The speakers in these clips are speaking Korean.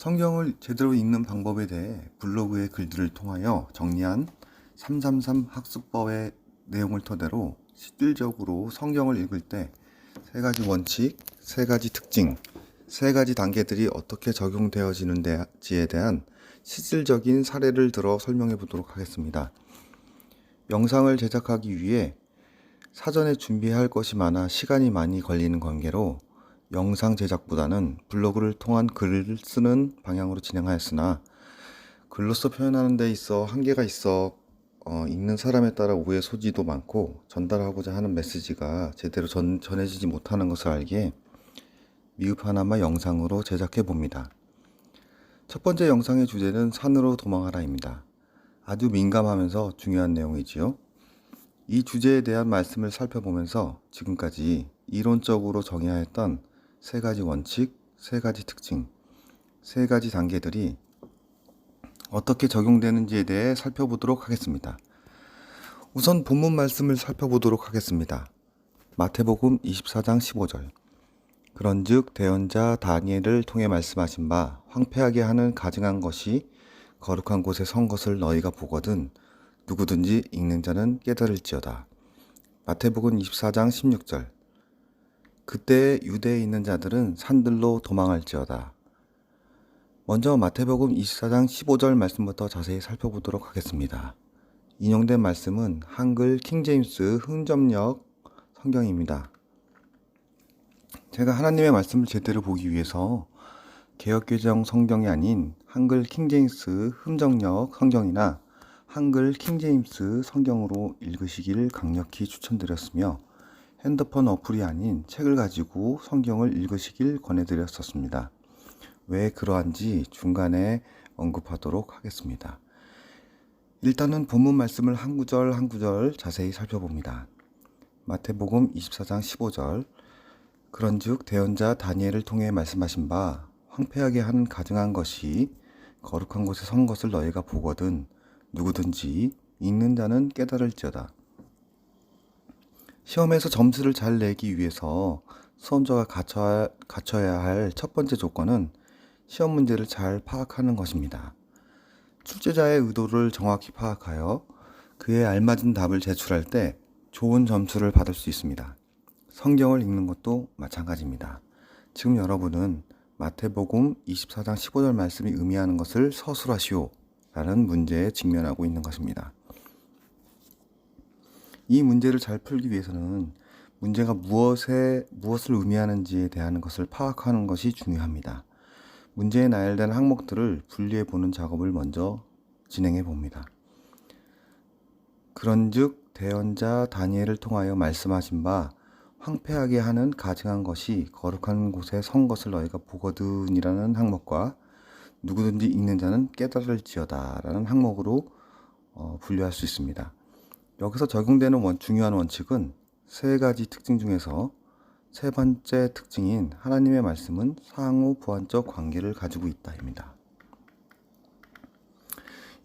성경을 제대로 읽는 방법에 대해 블로그의 글들을 통하여 정리한 333 학습법의 내용을 토대로 실질적으로 성경을 읽을 때 세 가지 원칙, 세 가지 특징, 세 가지 단계들이 어떻게 적용되어지는지에 대한 실질적인 사례를 들어 설명해 보도록 하겠습니다. 영상을 제작하기 위해 사전에 준비할 것이 많아 시간이 많이 걸리는 관계로 영상 제작보다는 블로그를 통한 글을 쓰는 방향으로 진행하였으나 글로써 표현하는 데 있어 한계가 있어 읽는 사람에 따라 오해 소지도 많고 전달하고자 하는 메시지가 제대로 전해지지 못하는 것을 알기에 미흡하나마 영상으로 제작해 봅니다. 첫 번째 영상의 주제는 산으로 도망하라입니다. 아주 민감하면서 중요한 내용이지요. 이 주제에 대한 말씀을 살펴보면서 지금까지 이론적으로 정의하였던 세 가지 원칙, 세 가지 특징, 세 가지 단계들이 어떻게 적용되는지에 대해 살펴보도록 하겠습니다. 우선 본문 말씀을 살펴보도록 하겠습니다. 마태복음 24장 15절. 그런즉 대언자 다니엘을 통해 말씀하신 바 황폐하게 하는 가증한 것이 거룩한 곳에 선 것을 너희가 보거든 누구든지 읽는 자는 깨달을지어다. 마태복음 24장 16절. 그때 유대에 있는 자들은 산들로 도망할지어다. 먼저 마태복음 24장 15절 말씀부터 자세히 살펴보도록 하겠습니다. 인용된 말씀은 한글 킹제임스 흥점역 성경입니다. 제가 하나님의 말씀을 제대로 보기 위해서 개역개정 성경이 아닌 한글 킹제임스 흥정역 성경이나 한글 킹제임스 성경으로 읽으시기를 강력히 추천드렸으며 핸드폰 어플이 아닌 책을 가지고 성경을 읽으시길 권해드렸었습니다. 왜 그러한지 중간에 언급하도록 하겠습니다. 일단은 본문 말씀을 한 구절 한 구절 자세히 살펴봅니다. 마태복음 24장 15절. 그런즉 대언자 다니엘을 통해 말씀하신 바 황폐하게 하는 가증한 것이 거룩한 곳에 선 것을 너희가 보거든 누구든지 읽는 자는 깨달을지어다. 시험에서 점수를 잘 내기 위해서 수험자가 갖춰야 할 첫 번째 조건은 시험 문제를 잘 파악하는 것입니다. 출제자의 의도를 정확히 파악하여 그에 알맞은 답을 제출할 때 좋은 점수를 받을 수 있습니다. 성경을 읽는 것도 마찬가지입니다. 지금 여러분은 마태복음 24장 15절 말씀이 의미하는 것을 서술하시오 라는 문제에 직면하고 있는 것입니다. 이 문제를 잘 풀기 위해서는 문제가 무엇을 의미하는지에 대한 것을 파악하는 것이 중요합니다. 문제에 나열된 항목들을 분리해 보는 작업을 먼저 진행해 봅니다. 그런즉 대언자 다니엘을 통하여 말씀하신 바 황폐하게 하는 가증한 것이 거룩한 곳에 선 것을 너희가 보거든이라는 항목과 누구든지 읽는 자는 깨달을지어다 라는 항목으로 분류할 수 있습니다. 여기서 적용되는 중요한 원칙은 세 가지 특징 중에서 세 번째 특징인 하나님의 말씀은 상호 보완적 관계를 가지고 있다입니다.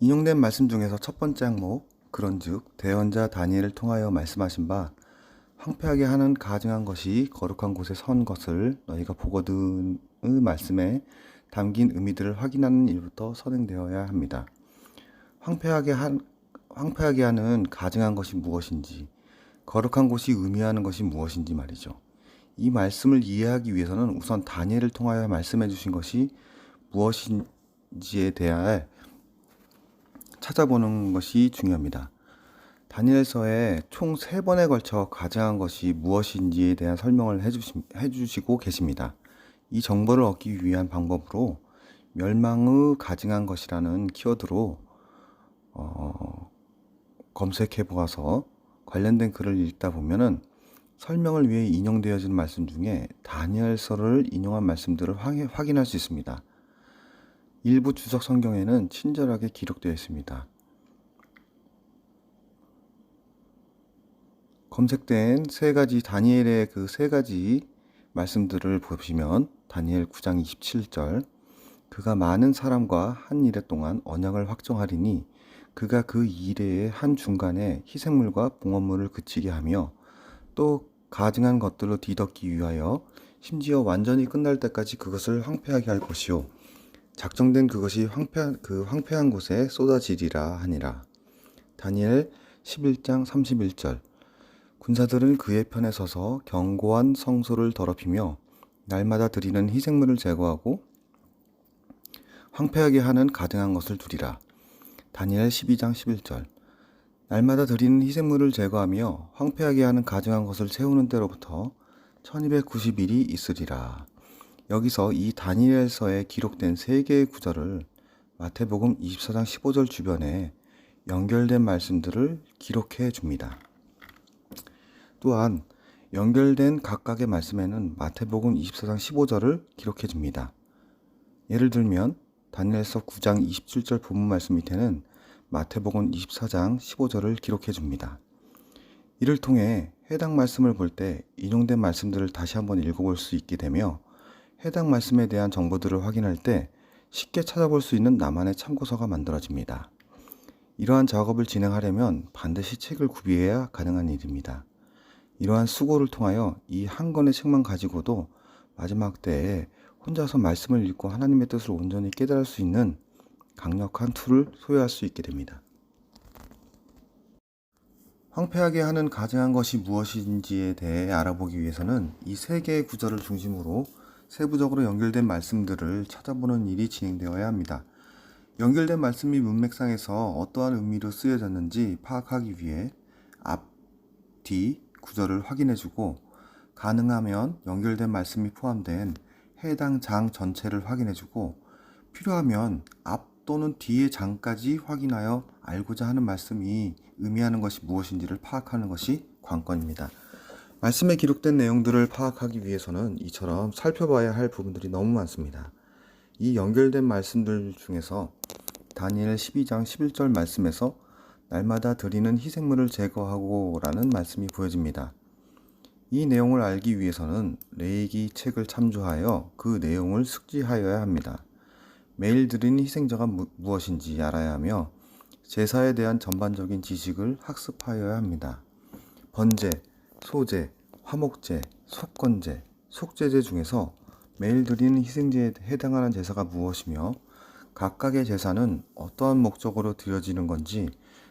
인용된 말씀 중에서 첫 번째 항목, 그런즉 대언자 다니엘을 통하여 말씀하신 바 황폐하게 하는 가증한 것이 거룩한 곳에 선 것을 너희가 보거든의 말씀에 담긴 의미들을 확인하는 일부터 선행되어야 합니다. 황폐하게 하는 가증한 것이 무엇인지, 거룩한 곳이 의미하는 것이 무엇인지 말이죠. 이 말씀을 이해하기 위해서는 우선 다니엘을 통하여 말씀해 주신 것이 무엇인지에 대해 찾아보는 것이 중요합니다. 다니엘서에 총 3번에 걸쳐 가증한 것이 무엇인지에 대한 설명을 해주시고 계십니다. 이 정보를 얻기 위한 방법으로 멸망의 가증한 것이라는 키워드로 검색해 보아서 관련된 글을 읽다 보면은 설명을 위해 인용되어진 말씀 중에 다니엘서를 인용한 말씀들을 확인할 수 있습니다. 일부 주석 성경에는 친절하게 기록되어 있습니다. 검색된 다니엘의 그 세 가지 말씀들을 보시면 다니엘 9장 27절. 그가 많은 사람과 한 일에 동안 언약을 확정하리니 그가 그 일의 한 중간에 희생물과 봉헌물을 그치게 하며 또 가증한 것들로 뒤덮기 위하여 심지어 완전히 끝날 때까지 그것을 황폐하게 할 것이요 작정된 그것이 황폐한 곳에 쏟아지리라 하니라. 다니엘 11장 31절. 군사들은 그의 편에 서서 견고한 성소를 더럽히며 날마다 드리는 희생물을 제거하고 황폐하게 하는 가증한 것을 두리라. 다니엘 12장 11절. 날마다 드리는 희생물을 제거하며 황폐하게 하는 가증한 것을 세우는 때로부터 1290일이 있으리라. 여기서 이 다니엘서에 기록된 세 개의 구절을 마태복음 24장 15절 주변에 연결된 말씀들을 기록해 줍니다. 또한 연결된 각각의 말씀에는 마태복음 24장 15절을 기록해 줍니다. 예를 들면 다니엘서 9장 27절 본문 말씀 밑에는 마태복음 24장 15절을 기록해 줍니다. 이를 통해 해당 말씀을 볼 때 인용된 말씀들을 다시 한번 읽어볼 수 있게 되며 해당 말씀에 대한 정보들을 확인할 때 쉽게 찾아볼 수 있는 나만의 참고서가 만들어집니다. 이러한 작업을 진행하려면 반드시 책을 구비해야 가능한 일입니다. 이러한 수고를 통하여 이 한 권의 책만 가지고도 마지막 때에 혼자서 말씀을 읽고 하나님의 뜻을 온전히 깨달을 수 있는 강력한 툴을 소유할 수 있게 됩니다. 황폐하게 하는 가증한 것이 무엇인지에 대해 알아보기 위해서는 이 세 개의 구절을 중심으로 세부적으로 연결된 말씀들을 찾아보는 일이 진행되어야 합니다. 연결된 말씀이 문맥상에서 어떠한 의미로 쓰여졌는지 파악하기 위해 앞, 뒤 구절을 확인해주고 가능하면 연결된 말씀이 포함된 해당 장 전체를 확인해주고 필요하면 앞 또는 뒤의 장까지 확인하여 알고자 하는 말씀이 의미하는 것이 무엇인지를 파악하는 것이 관건입니다. 말씀에 기록된 내용들을 파악하기 위해서는 이처럼 살펴봐야 할 부분들이 너무 많습니다. 이 연결된 말씀들 중에서 다니엘 12장 11절 말씀에서 날마다 드리는 희생물을 제거하고 라는 말씀이 보여집니다. 이 내용을 알기 위해서는 레위기 책을 참조하여 그 내용을 숙지하여야 합니다. 매일 드리는 희생자가 무엇인지 알아야 하며 제사에 대한 전반적인 지식을 학습하여야 합니다. 번제, 소제, 화목제, 속건제, 속죄제 중에서 매일 드리는 희생제에 해당하는 제사가 무엇이며 각각의 제사는 어떠한 목적으로 드려지는 건지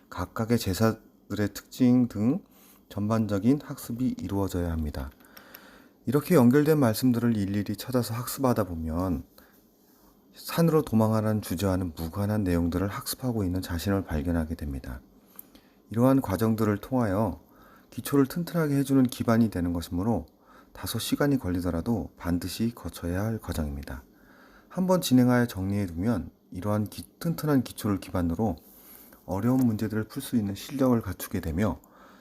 각각의 제사들의 특징 등 전반적인 학습이 이루어져야 합니다. 이렇게 연결된 말씀들을 일일이 찾아서 학습하다 보면 산으로 도망하라는 주제와는 무관한 내용들을 학습하고 있는 자신을 발견하게 됩니다. 이러한 과정들을 통하여 기초를 튼튼하게 해주는 기반이 되는 것이므로 다소 시간이 걸리더라도 반드시 거쳐야 할 과정입니다. 한번 진행하여 정리해두면 이러한 튼튼한 기초를 기반으로 어려운 문제들을 풀 수 있는 실력을 갖추게 되며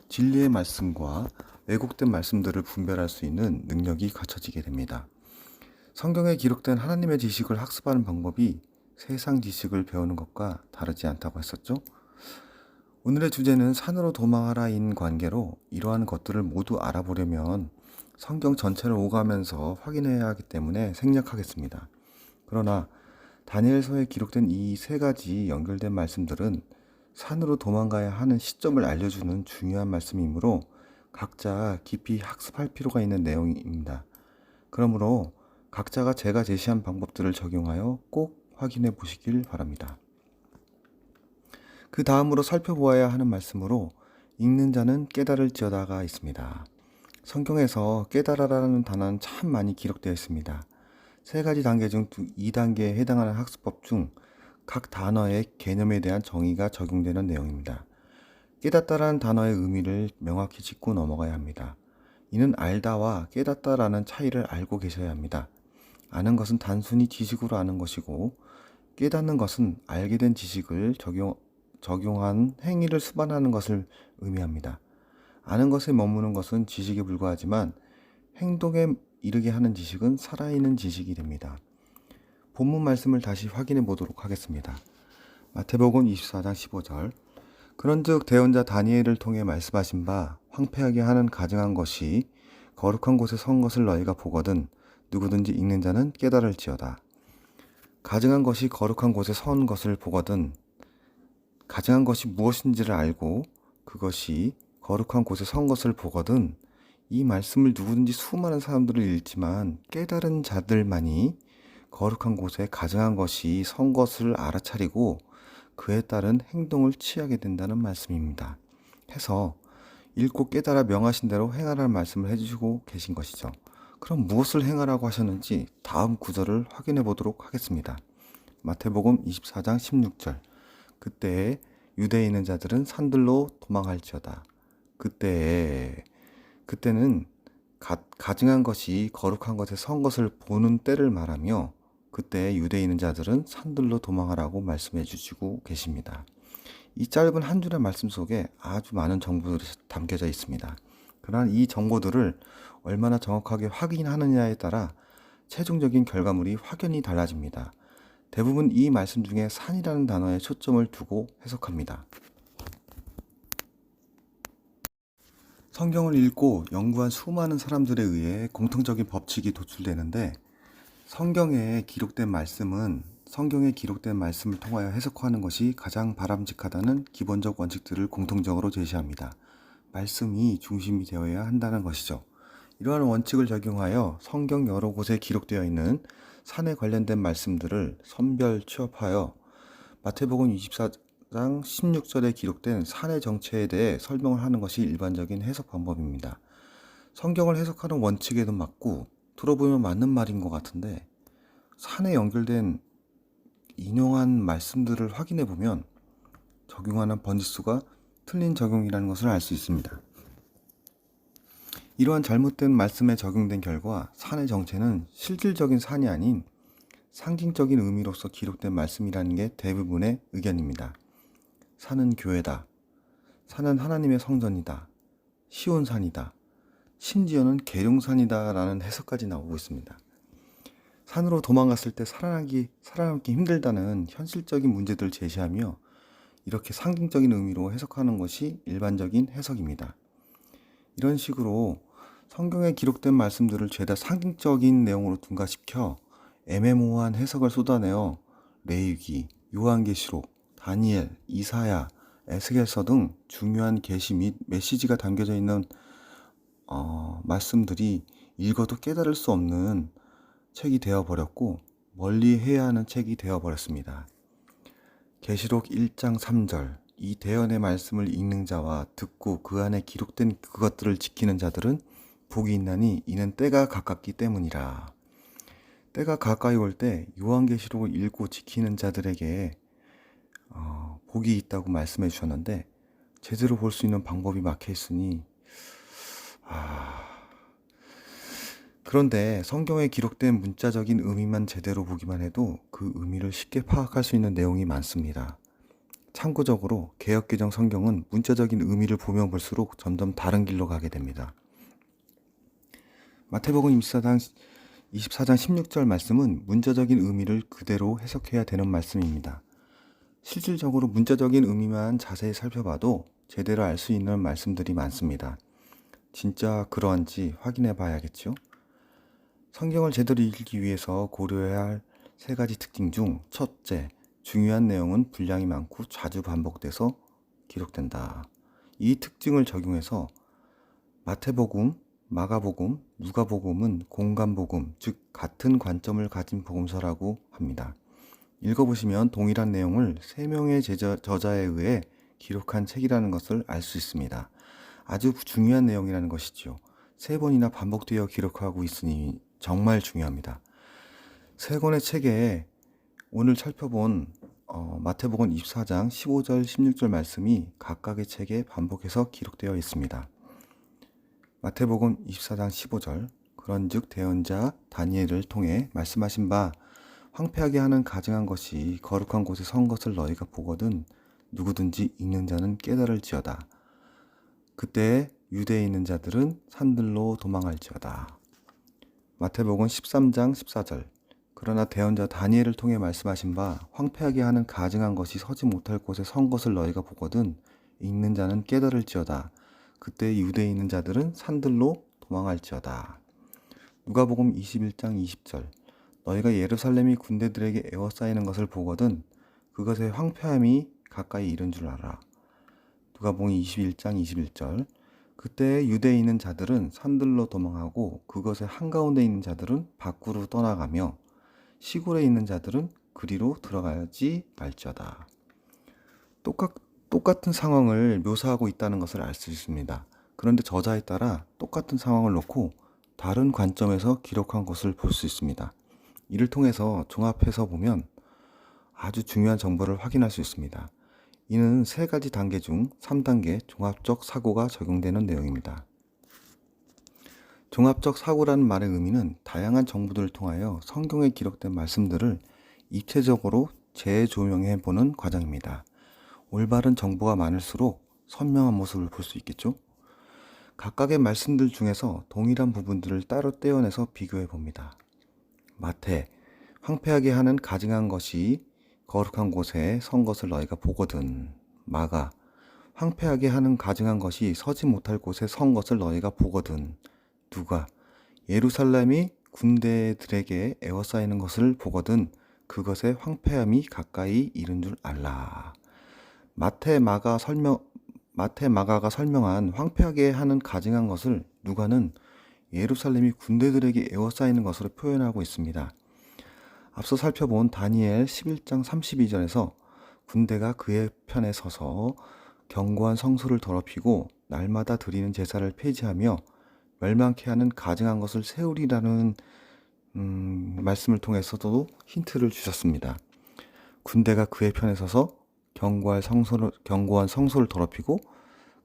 진리의 말씀과 왜곡된 말씀들을 분별할 수 있는 능력이 갖춰지게 됩니다. 성경에 기록된 하나님의 지식을 학습하는 방법이 세상 지식을 배우는 것과 다르지 않다고 했었죠? 오늘의 주제는 산으로 도망하라인 관계로 이러한 것들을 모두 알아보려면 성경 전체를 오가면서 확인해야 하기 때문에 생략하겠습니다. 그러나 다니엘서에 기록된 이 세 가지 연결된 말씀들은 산으로 도망가야 하는 시점을 알려주는 중요한 말씀이므로 각자 깊이 학습할 필요가 있는 내용입니다. 그러므로 각자가 제가 제시한 방법들을 적용하여 꼭 확인해 보시길 바랍니다. 그 다음으로 살펴보아야 하는 말씀으로 읽는 자는 깨달을지어다가 있습니다. 성경에서 깨달아라는 단어는 참 많이 기록되어 있습니다. 세 가지 단계 중 2단계에 해당하는 학습법 중 각 단어의 개념에 대한 정의가 적용되는 내용입니다. 깨닫다라는 단어의 의미를 명확히 짚고 넘어가야 합니다. 이는 알다와 깨닫다라는 차이를 알고 계셔야 합니다. 아는 것은 단순히 지식으로 아는 것이고 깨닫는 것은 알게 된 지식을 적용한 행위를 수반하는 것을 의미합니다. 아는 것에 머무는 것은 지식에 불과하지만 행동에 이르게 하는 지식은 살아있는 지식이 됩니다. 본문 말씀을 다시 확인해 보도록 하겠습니다. 마태복음 24장 15절. 그런즉 대언자 다니엘을 통해 말씀하신 바 황폐하게 하는 가증한 것이 거룩한 곳에 선 것을 너희가 보거든 누구든지 읽는 자는 깨달을지어다. 가증한 것이 거룩한 곳에 선 것을 보거든 가증한 것이 무엇인지를 알고 그것이 거룩한 곳에 선 것을 보거든 이 말씀을 누구든지 수많은 사람들을 읽지만 깨달은 자들만이 거룩한 곳에 가증한 것이 선 것을 알아차리고 그에 따른 행동을 취하게 된다는 말씀입니다. 해서 읽고 깨달아 명하신 대로 행하라는 말씀을 해주시고 계신 것이죠. 그럼 무엇을 행하라고 하셨는지 다음 구절을 확인해 보도록 하겠습니다. 마태복음 24장 16절. 그때에 유대에 있는 자들은 산들로 도망할지어다. 그때는 가증한 것이 거룩한 것에 선 것을 보는 때를 말하며, 그때 유대에 있는 자들은 산들로 도망하라고 말씀해 주시고 계십니다. 이 짧은 한 줄의 말씀 속에 아주 많은 정보들이 담겨져 있습니다. 그러나 이 정보들을 얼마나 정확하게 확인하느냐에 따라 최종적인 결과물이 확연히 달라집니다. 대부분 이 말씀 중에 산이라는 단어에 초점을 두고 해석합니다. 성경을 읽고 연구한 수많은 사람들에 의해 공통적인 법칙이 도출되는데, 성경의 기록된 말씀을 통하여 해석하는 것이 가장 바람직하다는 기본적 원칙들을 공통적으로 제시합니다. 말씀이 중심이 되어야 한다는 것이죠. 이러한 원칙을 적용하여 성경 여러 곳에 기록되어 있는 산에 관련된 말씀들을 선별 취합하여 마태복음 24장 16절에 기록된 산의 정체에 대해 설명을 하는 것이 일반적인 해석 방법입니다. 성경을 해석하는 원칙에도 맞고 들어보면 맞는 말인 것 같은데, 산에 연결된 인용한 말씀들을 확인해 보면 적용하는 번지수가 틀린 적용이라는 것을 알 수 있습니다. 이러한 잘못된 말씀에 적용된 결과 산의 정체는 실질적인 산이 아닌 상징적인 의미로서 기록된 말씀이라는 게 대부분의 의견입니다. 산은 교회다. 산은 하나님의 성전이다. 시온산이다. 심지어는 계룡산이다 라는 해석까지 나오고 있습니다. 산으로 도망갔을 때 살아남기 힘들다는 현실적인 문제들을 제시하며 이렇게 상징적인 의미로 해석하는 것이 일반적인 해석입니다. 이런 식으로 성경에 기록된 말씀들을 죄다 상징적인 내용으로 둔갑시켜 애매모호한 해석을 쏟아내어 레위기, 요한계시록, 다니엘, 이사야, 에스겔서 등 중요한 계시 및 메시지가 담겨져 있는 말씀들이 읽어도 깨달을 수 없는 책이 되어버렸고 멀리해야 하는 책이 되어버렸습니다. 계시록 1장 3절. 이 대언의 말씀을 읽는 자와 듣고 그 안에 기록된 그것들을 지키는 자들은 복이 있나니 이는 때가 가깝기 때문이라. 때가 가까이 올 때 요한계시록을 읽고 지키는 자들에게 복이 있다고 말씀해 주셨는데, 제대로 볼 수 있는 방법이 막혀 있으니 그런데 성경에 기록된 문자적인 의미만 제대로 보기만 해도 그 의미를 쉽게 파악할 수 있는 내용이 많습니다. 참고적으로 개역개정 성경은 문자적인 의미를 보면 볼수록 점점 다른 길로 가게 됩니다. 마태복음 24장 16절 말씀은 문자적인 의미를 그대로 해석해야 되는 말씀입니다. 실질적으로 문자적인 의미만 자세히 살펴봐도 제대로 알 수 있는 말씀들이 많습니다. 진짜 그러한지 확인해 봐야겠죠? 성경을 제대로 읽기 위해서 고려해야 할 세 가지 특징 중 첫째, 중요한 내용은 분량이 많고 자주 반복돼서 기록된다. 이 특징을 적용해서 마태복음, 마가복음, 누가복음은 공간복음, 즉 같은 관점을 가진 복음서라고 합니다. 읽어보시면 동일한 내용을 3명의 저자에 의해 기록한 책이라는 것을 알 수 있습니다. 아주 중요한 내용이라는 것이죠. 3번이나 반복되어 기록하고 있으니 정말 중요합니다. 3권의 책에 오늘 살펴본 마태복음 24장 15절 16절 말씀이 각각의 책에 반복해서 기록되어 있습니다. 마태복음 24장 15절. 그런즉 대언자 다니엘을 통해 말씀하신 바 황폐하게 하는 가증한 것이 거룩한 곳에 선 것을 너희가 보거든 누구든지 읽는 자는 깨달을지어다. 그때 유대에 있는 자들은 산들로 도망할지어다. 마태복음 13장 14절. 그러나 대언자 다니엘을 통해 말씀하신 바 황폐하게 하는 가증한 것이 서지 못할 곳에 선 것을 너희가 보거든 읽는 자는 깨달을지어다. 그때 유대에 있는 자들은 산들로 도망할지어다. 누가복음 21장 20절. 너희가 예루살렘이 군대들에게 에워싸이는 것을 보거든 그것의 황폐함이 가까이 이른 줄 알아. 누가복음 21장 21절. 그때 유대에 있는 자들은 산들로 도망하고 그것의 한가운데 있는 자들은 밖으로 떠나가며 시골에 있는 자들은 그리로 들어가지 말지어다. 똑같은 상황을 묘사하고 있다는 것을 알 수 있습니다. 그런데 저자에 따라 똑같은 상황을 놓고 다른 관점에서 기록한 것을 볼 수 있습니다. 이를 통해서 종합해서 보면 아주 중요한 정보를 확인할 수 있습니다. 이는 세 가지 단계 중 3단계 종합적 사고가 적용되는 내용입니다. 종합적 사고라는 말의 의미는 다양한 정보들을 통하여 성경에 기록된 말씀들을 입체적으로 재조명해 보는 과정입니다. 올바른 정보가 많을수록 선명한 모습을 볼 수 있겠죠? 각각의 말씀들 중에서 동일한 부분들을 따로 떼어내서 비교해 봅니다. 마태, 황폐하게 하는 가증한 것이 거룩한 곳에 선 것을 너희가 보거든. 마가, 황폐하게 하는 가증한 것이 서지 못할 곳에 선 것을 너희가 보거든. 누가, 예루살렘이 군대들에게 에워싸이는 것을 보거든. 그것의 황폐함이 가까이 이른 줄 알라. 마태, 마가가 설명한 황폐하게 하는 가증한 것을 누가는 예루살렘이 군대들에게 에워싸이는 것으로 표현하고 있습니다. 앞서 살펴본 다니엘 11장 32절에서 군대가 그의 편에 서서 견고한 성소를 더럽히고 날마다 드리는 제사를 폐지하며 멸망케 하는 가증한 것을 세우리라는 말씀을 통해서도 힌트를 주셨습니다. 군대가 그의 편에 서서 견고한 성소를 더럽히고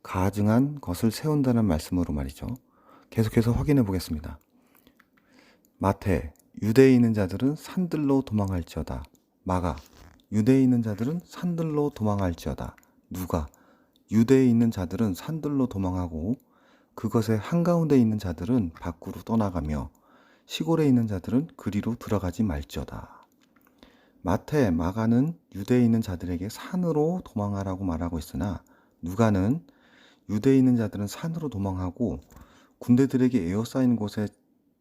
가증한 것을 세운다는 말씀으로 말이죠. 계속해서 확인해 보겠습니다. 마태, 유대에 있는 자들은 산들로 도망할지어다. 마가, 유대에 있는 자들은 산들로 도망할지어다. 누가, 유대에 있는 자들은 산들로 도망하고 그것의 한가운데 있는 자들은 밖으로 떠나가며 시골에 있는 자들은 그리로 들어가지 말지어다. 마태, 마가는 유대에 있는 자들에게 산으로 도망하라고 말하고 있으나 누가는 유대에 있는 자들은 산으로 도망하고 군대들에게 에워싸인 곳에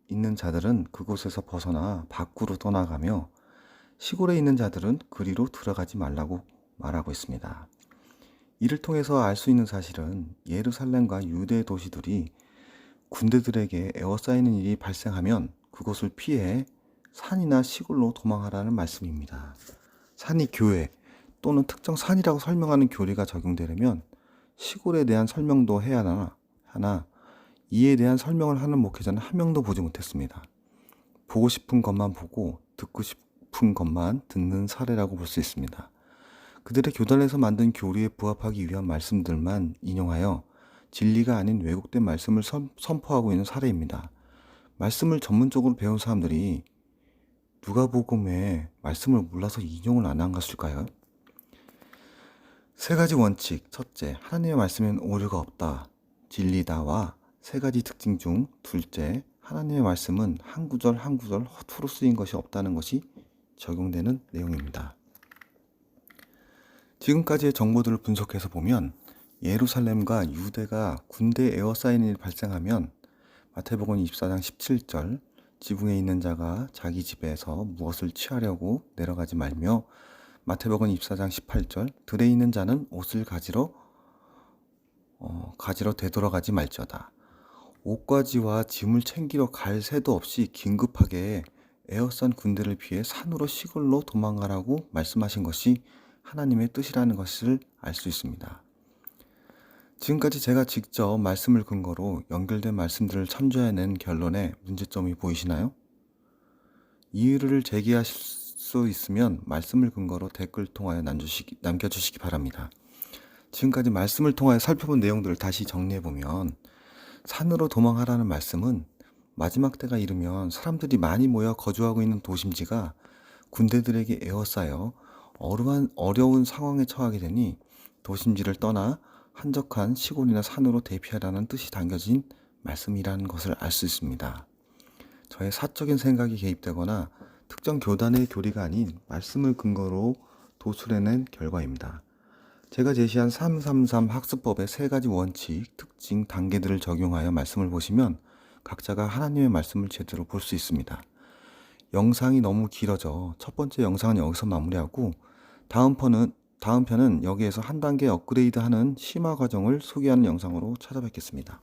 있는 자들은 그곳에서 벗어나 밖으로 떠나가며 시골에 있는 자들은 그리로 들어가지 말라고 말하고 있습니다. 이를 통해서 알 수 있는 사실은 예루살렘과 유대 도시들이 군대들에게 에워싸이는 일이 발생하면 그곳을 피해 산이나 시골로 도망하라는 말씀입니다. 산이 교회 또는 특정 산이라고 설명하는 교리가 적용되려면 시골에 대한 설명도 해야 하나 이에 대한 설명을 하는 목회자는 한 명도 보지 못했습니다. 보고 싶은 것만 보고 듣고 싶은 것만 듣는 사례라고 볼 수 있습니다. 그들의 교단에서 만든 교리에 부합하기 위한 말씀들만 인용하여 진리가 아닌 왜곡된 말씀을 선포하고 있는 사례입니다. 말씀을 전문적으로 배운 사람들이 누가복음에 말씀을 몰라서 인용을 안 한 것일까요? 세 가지 원칙. 첫째, 하나님의 말씀에는 오류가 없다. 진리다와 세 가지 특징 중 둘째, 하나님의 말씀은 한 구절 한 구절 허투루 쓰인 것이 없다는 것이 적용되는 내용입니다. 지금까지의 정보들을 분석해서 보면 예루살렘과 유대가 군대에 에워싸이는 일이 발생하면 마태복음 24장 17절 지붕에 있는 자가 자기 집에서 무엇을 취하려고 내려가지 말며 마태복음 24장 18절 들에 있는 자는 옷을 가지러 되돌아가지 말지어다. 옷가지와 짐을 챙기러 갈 새도 없이 긴급하게 에워싼 군대를 피해 산으로 시골로 도망가라고 말씀하신 것이 하나님의 뜻이라는 것을 알 수 있습니다. 지금까지 제가 직접 말씀을 근거로 연결된 말씀들을 참조해낸 결론에 문제점이 보이시나요? 이유를 제기하실 수 있으면 말씀을 근거로 댓글 통하여 남겨주시기 바랍니다. 지금까지 말씀을 통하여 살펴본 내용들을 다시 정리해보면 산으로 도망하라는 말씀은 마지막 때가 이르면 사람들이 많이 모여 거주하고 있는 도심지가 군대들에게 에워싸여 어려운 상황에 처하게 되니 도심지를 떠나 한적한 시골이나 산으로 대피하라는 뜻이 담겨진 말씀이라는 것을 알 수 있습니다. 저의 사적인 생각이 개입되거나 특정 교단의 교리가 아닌 말씀을 근거로 도출해낸 결과입니다. 제가 제시한 333 학습법의 세 가지 원칙, 특징, 단계들을 적용하여 말씀을 보시면 각자가 하나님의 말씀을 제대로 볼 수 있습니다. 영상이 너무 길어져 첫 번째 영상은 여기서 마무리하고 다음 편은 여기에서 한 단계 업그레이드하는 심화 과정을 소개하는 영상으로 찾아뵙겠습니다.